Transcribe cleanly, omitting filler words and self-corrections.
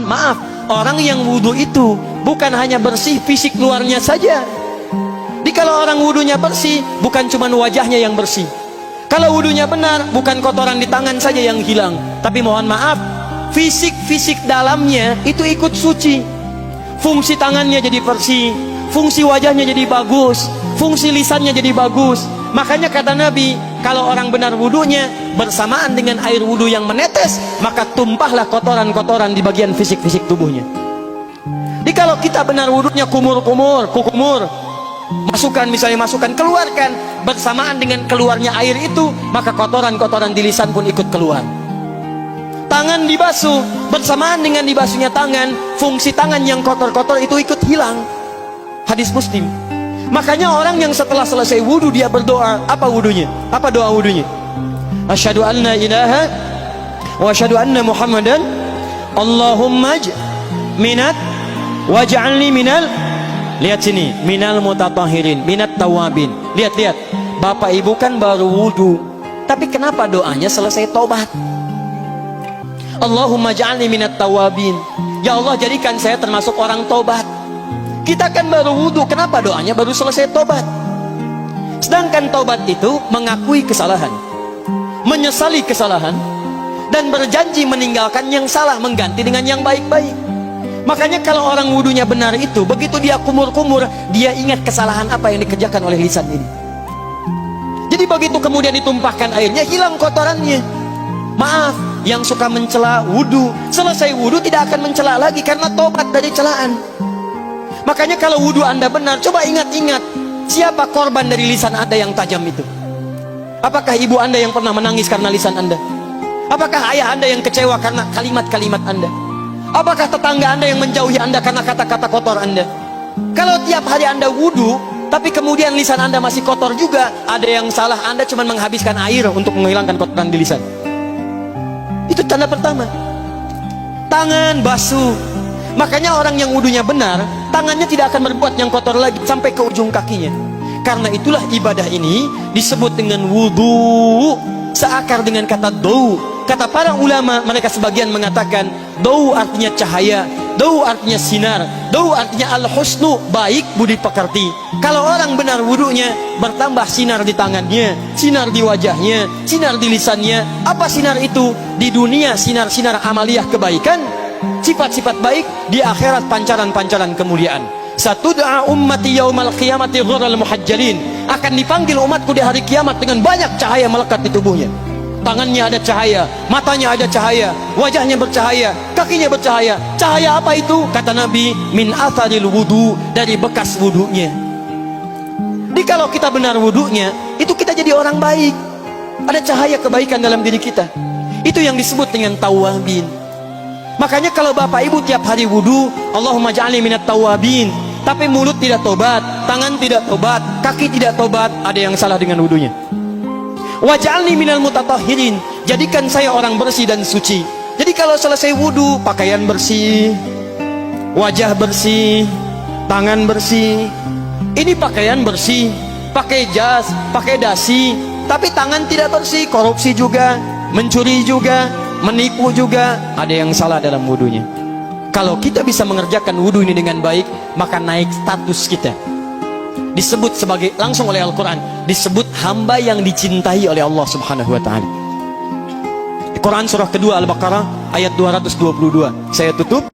Maaf, orang yang wudhu itu bukan hanya bersih fisik luarnya saja. Jadi kalau orang wudhunya bersih, bukan cuma wajahnya yang bersih. Kalau wudhunya benar, bukan kotoran di tangan saja yang hilang, tapi mohon maaf, fisik dalamnya itu ikut suci. Fungsi tangannya jadi bersih, fungsi wajahnya jadi bagus, fungsi lisannya jadi bagus. Makanya kata Nabi, kalau orang benar wudhunya bersamaan dengan air wudhu yang menetes, maka tumpahlah kotoran-kotoran di bagian fisik-fisik tubuhnya. Jadi kalau kita benar wudhunya kumur-kumur, kukumur, masukkan, keluarkan, bersamaan dengan keluarnya air itu, maka kotoran-kotoran di lisan pun ikut keluar. Tangan dibasuh, bersamaan dengan dibasuhnya tangan, fungsi tangan yang kotor-kotor itu ikut hilang. Hadis Muslim. Makanya orang yang setelah selesai wudhu dia berdoa, apa wudhunya? Apa doa wudhunya? Asyhadu an la ilaha wa asyhadu anna Muhammadan Allahumma minat waj'alni minal, lihat sini, minal mutatahhirin, minat tawabin. Lihat, Bapak Ibu kan baru wudhu, tapi kenapa doanya selesai tobat? Allahumma ja'alni minat tawabin. Ya Allah, jadikan saya termasuk orang tobat. Kita kan baru wudhu, kenapa doanya baru selesai tobat? Sedangkan tobat itu mengakui kesalahan, menyesali kesalahan, dan berjanji meninggalkan yang salah, mengganti dengan yang baik-baik. Makanya kalau orang wudhunya benar itu, begitu dia kumur-kumur, dia ingat kesalahan apa yang dikerjakan oleh lisan ini. Jadi begitu kemudian ditumpahkan airnya, hilang kotorannya. Maaf, yang suka mencela wudhu, selesai wudhu tidak akan mencela lagi karena tobat dari celaan. Makanya kalau wudhu Anda benar, coba ingat-ingat, siapa korban dari lisan Anda yang tajam itu? Apakah ibu Anda yang pernah menangis karena lisan Anda? Apakah ayah Anda yang kecewa karena kalimat-kalimat Anda? Apakah tetangga Anda yang menjauhi Anda karena kata-kata kotor Anda? Kalau tiap hari Anda wudhu, tapi kemudian lisan Anda masih kotor juga, ada yang salah, Anda cuma menghabiskan air untuk menghilangkan kotoran di lisan. Itu tanda pertama. Tangan basuh. Makanya orang yang wudhunya benar, tangannya tidak akan berbuat yang kotor lagi sampai ke ujung kakinya. Karena itulah ibadah ini disebut dengan wudhu, seakar dengan kata dau. Kata para ulama, mereka sebagian mengatakan dau artinya cahaya, dau artinya sinar, dau artinya al-husnu, baik budi pekerti. Kalau orang benar wudhunya, bertambah sinar di tangannya, sinar di wajahnya, sinar di lisannya. Apa sinar itu? Di dunia sinar-sinar amaliyah kebaikan, sifat-sifat baik, di akhirat pancaran-pancaran kemuliaan. Satud'a ummati yaumal qiyamati ghurral muhajjalin, akan dipanggil umatku di hari kiamat dengan banyak cahaya melekat di tubuhnya. Tangannya ada cahaya, matanya ada cahaya, wajahnya bercahaya, kakinya bercahaya. Cahaya apa itu? Kata Nabi, min atharil wudu, dari bekas wudunya. Jadi kalau kita benar wudunya, itu kita jadi orang baik. Ada cahaya kebaikan dalam diri kita. Itu yang disebut dengan tawabin. Makanya kalau Bapak Ibu tiap hari wudhu, Allahumma ja'alni minat tawabin, tapi mulut tidak tobat, tangan tidak tobat, kaki tidak tobat, ada yang salah dengan wudhunya. Waj'alni minal mutatahhirin, jadikan saya orang bersih dan suci. Jadi kalau selesai wudhu, pakaian bersih, wajah bersih, tangan bersih. Ini pakaian bersih, pakai jas, pakai dasi, tapi tangan tidak bersih, korupsi juga, mencuri juga, menipu juga, ada yang salah dalam wudhunya. Kalau kita bisa mengerjakan wudhu ini dengan baik, maka naik status kita. Disebut sebagai, langsung oleh Al-Quran, disebut hamba yang dicintai oleh Allah Subhanahu wa ta'ala. Quran surah kedua Al-Baqarah ayat 222. Saya tutup.